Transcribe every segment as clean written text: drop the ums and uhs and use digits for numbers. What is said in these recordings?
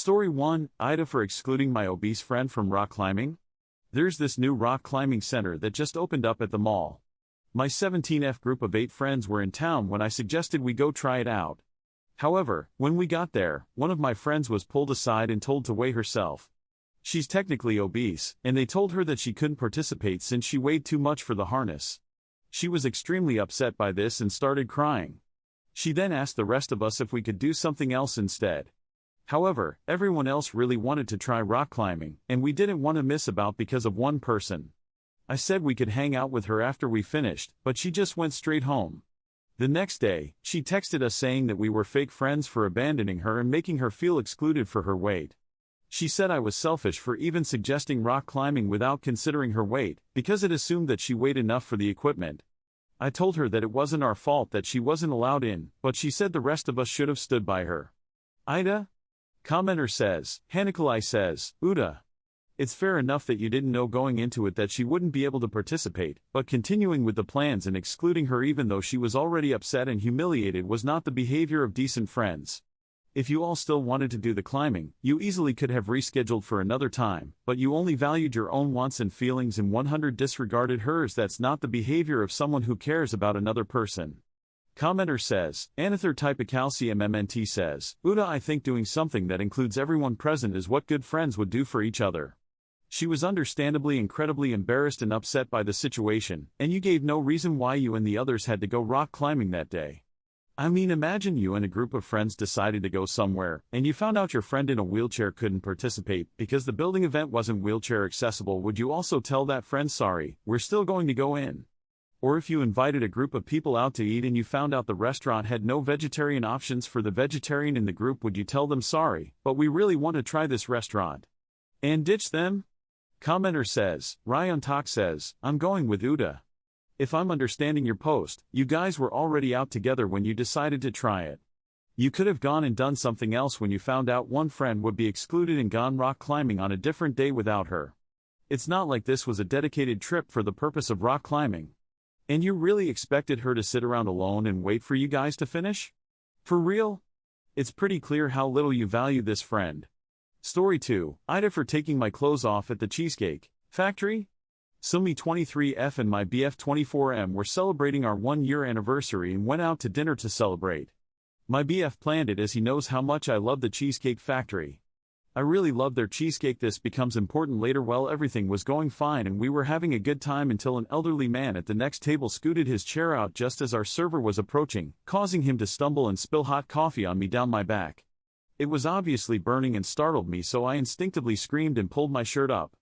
Story 1, AITA for excluding my obese friend from rock climbing? There's this new rock climbing center that just opened up at the mall. My 17F group of 8 friends were in town when I suggested we go try it out. However, when we got there, one of my friends was pulled aside and told to weigh herself. She's technically obese, and they told her that she couldn't participate since she weighed too much for the harness. She was extremely upset by this and started crying. She then asked the rest of us if we could do something else instead. However, everyone else really wanted to try rock climbing, and we didn't want to miss out because of one person. I said we could hang out with her after we finished, but she just went straight home. The next day, she texted us saying that we were fake friends for abandoning her and making her feel excluded for her weight. She said I was selfish for even suggesting rock climbing without considering her weight, because it assumed that she weighed enough for the equipment. I told her that it wasn't our fault that she wasn't allowed in, but she said the rest of us should have stood by her. AITA? Commenter says, Hanikalai says, Uda. It's fair enough that you didn't know going into it that she wouldn't be able to participate, but continuing with the plans and excluding her even though she was already upset and humiliated was not the behavior of decent friends. If you all still wanted to do the climbing, you easily could have rescheduled for another time, but you only valued your own wants and feelings and 100% disregarded hers. That's not the behavior of someone who cares about another person. Commenter says, Another type of calcium MNT says, Uda, I think doing something that includes everyone present is what good friends would do for each other. She was understandably incredibly embarrassed and upset by the situation, and you gave no reason why you and the others had to go rock climbing that day. I mean, imagine you and a group of friends decided to go somewhere, and you found out your friend in a wheelchair couldn't participate because the building event wasn't wheelchair accessible. Would you also tell that friend, sorry, we're still going to go in? Or if you invited a group of people out to eat and you found out the restaurant had no vegetarian options for the vegetarian in the group, would you tell them, sorry, but we really want to try this restaurant? And ditch them? Commenter says, Ryan Talk says, I'm going with Uda. If I'm understanding your post, you guys were already out together when you decided to try it. You could have gone and done something else when you found out one friend would be excluded and gone rock climbing on a different day without her. It's not like this was a dedicated trip for the purpose of rock climbing. And you really expected her to sit around alone and wait for you guys to finish? For real? It's pretty clear how little you value this friend. Story 2, AITA for taking my clothes off at the Cheesecake Factory? Sumi 23F and my BF 24M were celebrating our 1-year anniversary and went out to dinner to celebrate. My BF planned it as he knows how much I love the Cheesecake Factory. I really love their cheesecake. This becomes important later. Well, everything was going fine and we were having a good time until an elderly man at the next table scooted his chair out just as our server was approaching, causing him to stumble and spill hot coffee on me down my back. It was obviously burning and startled me, so I instinctively screamed and pulled my shirt up.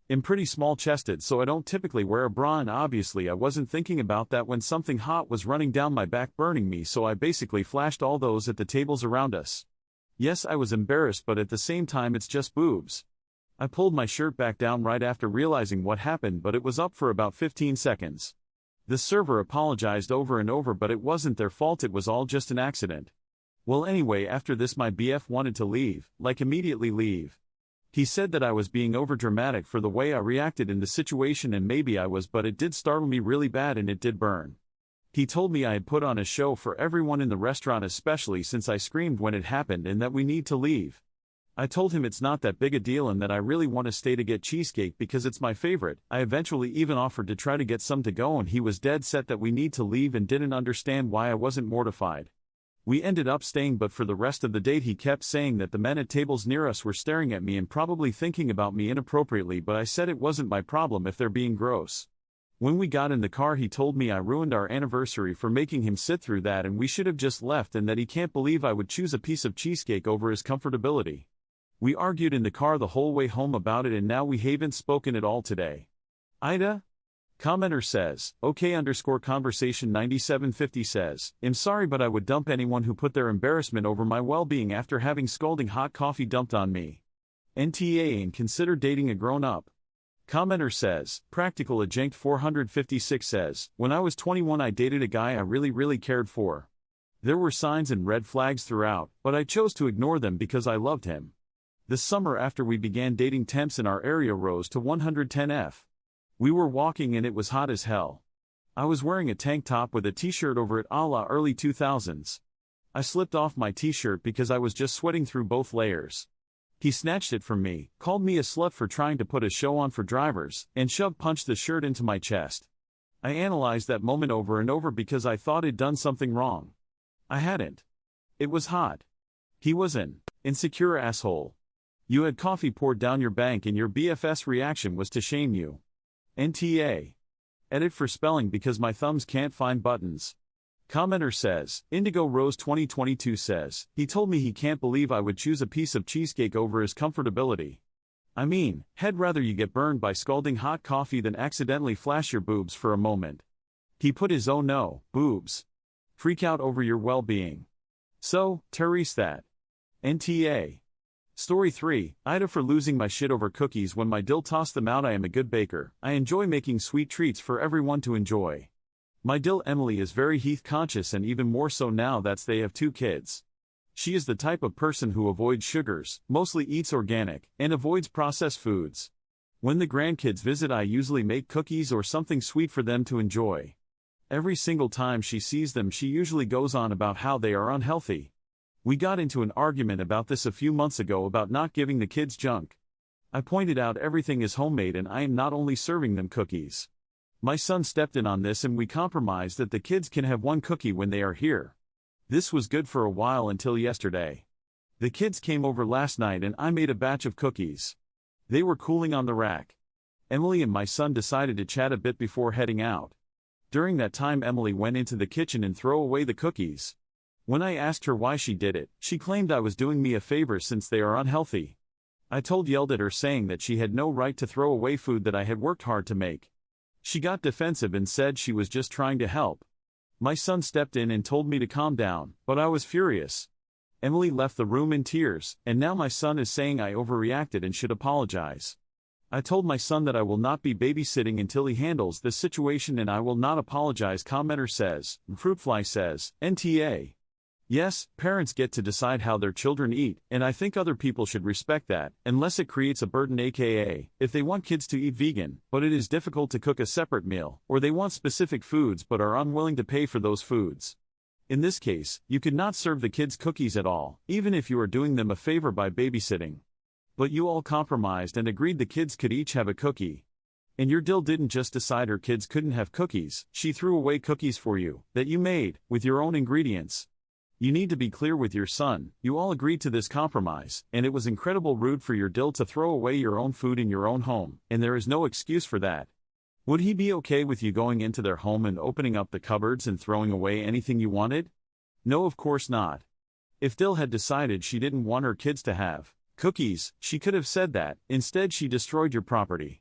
I'm pretty small-chested, so I don't typically wear a bra, and obviously I wasn't thinking about that when something hot was running down my back burning me, so I basically flashed all those at the tables around us. Yes, I was embarrassed, but at the same time it's just boobs. I pulled my shirt back down right after realizing what happened, but it was up for about 15 seconds. The server apologized over and over, but it wasn't their fault, it was all just an accident. Well, anyway, after this my BF wanted to leave, like immediately leave. He said that I was being overdramatic for the way I reacted in the situation, and maybe I was, but it did startle me really bad and it did burn. He told me I had put on a show for everyone in the restaurant, especially since I screamed when it happened, and that we need to leave. I told him it's not that big a deal and that I really want to stay to get cheesecake because it's my favorite. I eventually even offered to try to get some to go, and he was dead set that we need to leave and didn't understand why I wasn't mortified. We ended up staying, but for the rest of the date he kept saying that the men at tables near us were staring at me and probably thinking about me inappropriately, but I said it wasn't my problem if they're being gross. When we got in the car he told me I ruined our anniversary for making him sit through that and we should have just left, and that he can't believe I would choose a piece of cheesecake over his comfortability. We argued in the car the whole way home about it, and now we haven't spoken at all today. AITA? Commenter says, OK_conversation 9750 says, I'm sorry, but I would dump anyone who put their embarrassment over my well-being after having scalding hot coffee dumped on me. NTA, and consider dating a grown-up. Commenter says, Practical Adjunct 456 says, when I was 21 I dated a guy I really cared for. There were signs and red flags throughout, but I chose to ignore them because I loved him. This summer after we began dating, temps in our area rose to 110F. We were walking and it was hot as hell. I was wearing a tank top with a t-shirt over it a la early 2000s. I slipped off my t-shirt because I was just sweating through both layers. He snatched it from me, called me a slut for trying to put a show on for drivers, and punched the shirt into my chest. I analyzed that moment over and over because I thought I'd done something wrong. I hadn't. It was hot. He was an insecure asshole. You had coffee poured down your bank and your BFS reaction was to shame you. NTA. Edit for spelling because my thumbs can't find buttons. Commenter says, Indigo Rose 2022 says, he told me he can't believe I would choose a piece of cheesecake over his comfortability. I mean, he'd rather you get burned by scalding hot coffee than accidentally flash your boobs for a moment. He put his oh no, boobs. Freak out over your well-being. So, Therese that. NTA. Story 3, AITA for losing my shit over cookies when my DIL tossed them out. I am a good baker. I enjoy making sweet treats for everyone to enjoy. My DIL Emily is very heath conscious and even more so now that they have 2 kids. She is the type of person who avoids sugars, mostly eats organic, and avoids processed foods. When the grandkids visit I usually make cookies or something sweet for them to enjoy. Every single time she sees them she usually goes on about how they are unhealthy. We got into an argument about this a few months ago about not giving the kids junk. I pointed out everything is homemade and I am not only serving them cookies. My son stepped in on this and we compromised that the kids can have 1 cookie when they are here. This was good for a while until yesterday. The kids came over last night and I made a batch of cookies. They were cooling on the rack. Emily and my son decided to chat a bit before heading out. During that time Emily went into the kitchen and threw away the cookies. When I asked her why she did it, she claimed I was doing me a favor since they are unhealthy. I yelled at her saying that she had no right to throw away food that I had worked hard to make. She got defensive and said she was just trying to help. My son stepped in and told me to calm down, but I was furious. Emily left the room in tears, and now my son is saying I overreacted and should apologize. I told my son that I will not be babysitting until he handles this situation and I will not apologize. Commenter says, Fruitfly says, NTA. Yes, parents get to decide how their children eat, and I think other people should respect that, unless it creates a burden, aka, if they want kids to eat vegan, but it is difficult to cook a separate meal, or they want specific foods but are unwilling to pay for those foods. In this case, you could not serve the kids cookies at all, even if you are doing them a favor by babysitting. But you all compromised and agreed the kids could each have a cookie. And your DIL didn't just decide her kids couldn't have cookies, she threw away cookies for you, that you made, with your own ingredients. You need to be clear with your son, you all agreed to this compromise, and it was incredibly rude for your DIL to throw away your own food in your own home, and there is no excuse for that. Would he be okay with you going into their home and opening up the cupboards and throwing away anything you wanted? No, of course not. If DIL had decided she didn't want her kids to have cookies, she could have said that. Instead she destroyed your property.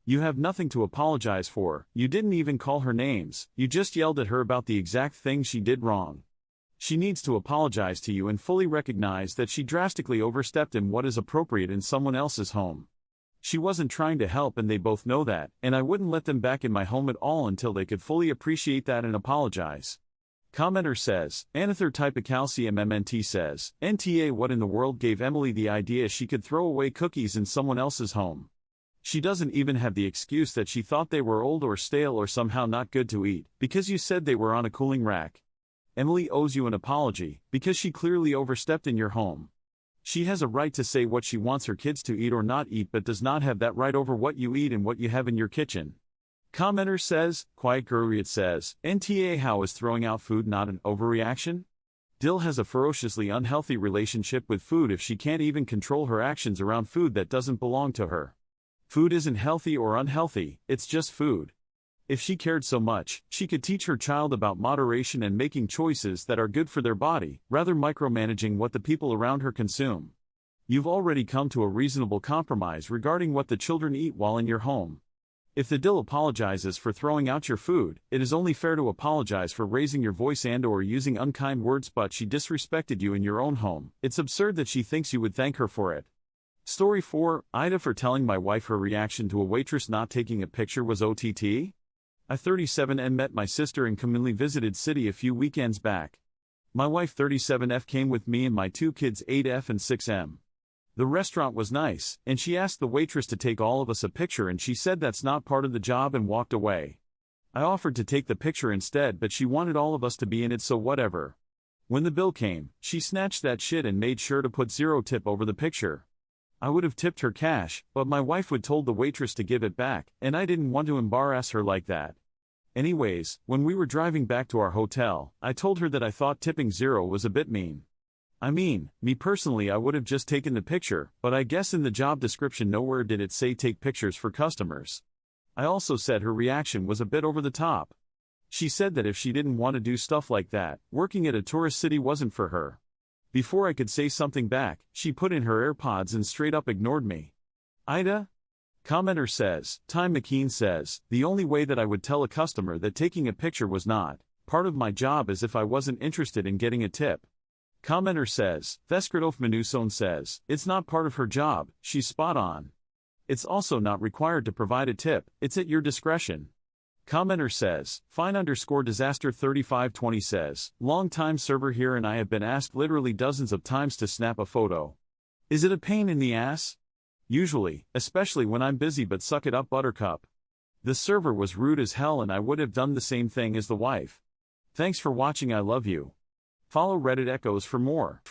You have nothing to apologize for, you didn't even call her names, you just yelled at her about the exact thing she did wrong. She needs to apologize to you and fully recognize that she drastically overstepped in what is appropriate in someone else's home. She wasn't trying to help and they both know that, and I wouldn't let them back in my home at all until they could fully appreciate that and apologize. Commenter says, Another type of calcium MNT says, NTA what in the world gave Emily the idea she could throw away cookies in someone else's home? She doesn't even have the excuse that she thought they were old or stale or somehow not good to eat, because you said they were on a cooling rack. Emily owes you an apology, because she clearly overstepped in your home. She has a right to say what she wants her kids to eat or not eat but does not have that right over what you eat and what you have in your kitchen. Commenter says, Quiet Guru it says, NTA how is throwing out food not an overreaction? DIL has a ferociously unhealthy relationship with food if she can't even control her actions around food that doesn't belong to her. Food isn't healthy or unhealthy, it's just food. If she cared so much, she could teach her child about moderation and making choices that are good for their body, rather micromanaging what the people around her consume. You've already come to a reasonable compromise regarding what the children eat while in your home. If the DIL apologizes for throwing out your food, it is only fair to apologize for raising your voice and/or using unkind words, but she disrespected you in your own home. It's absurd that she thinks you would thank her for it. Story 4, AITA for telling my wife her reaction to a waitress not taking a picture was OTT? I 37N met my sister and commonly visited city a few weekends back. My wife 37F came with me and my 2 kids 8F and 6M. The restaurant was nice, and she asked the waitress to take all of us a picture and she said that's not part of the job and walked away. I offered to take the picture instead but she wanted all of us to be in it so whatever. When the bill came, she snatched that shit and made sure to put 0 tip over the picture. I would have tipped her cash, but my wife would told the waitress to give it back, and I didn't want to embarrass her like that. Anyways, when we were driving back to our hotel, I told her that I thought tipping 0 was a bit mean. I mean, me personally, I would have just taken the picture, but I guess in the job description nowhere did it say take pictures for customers. I also said her reaction was a bit over the top. She said that if she didn't want to do stuff like that, working at a tourist city wasn't for her. Before I could say something back, she put in her AirPods and straight up ignored me. AITA? Commenter says, Time McKean says, the only way that I would tell a customer that taking a picture was not part of my job is if I wasn't interested in getting a tip. Commenter says, Theskridolf Manuson says, it's not part of her job, she's spot on. It's also not required to provide a tip, it's at your discretion. Commenter says, Fine_disaster3520 says, long-time server here and I have been asked literally dozens of times to snap a photo. Is it a pain in the ass? Usually, especially when I'm busy, but suck it up, buttercup. The server was rude as hell and I would have done the same thing as the wife. Thanks for watching, I love you. Follow Reddit Echoes for more.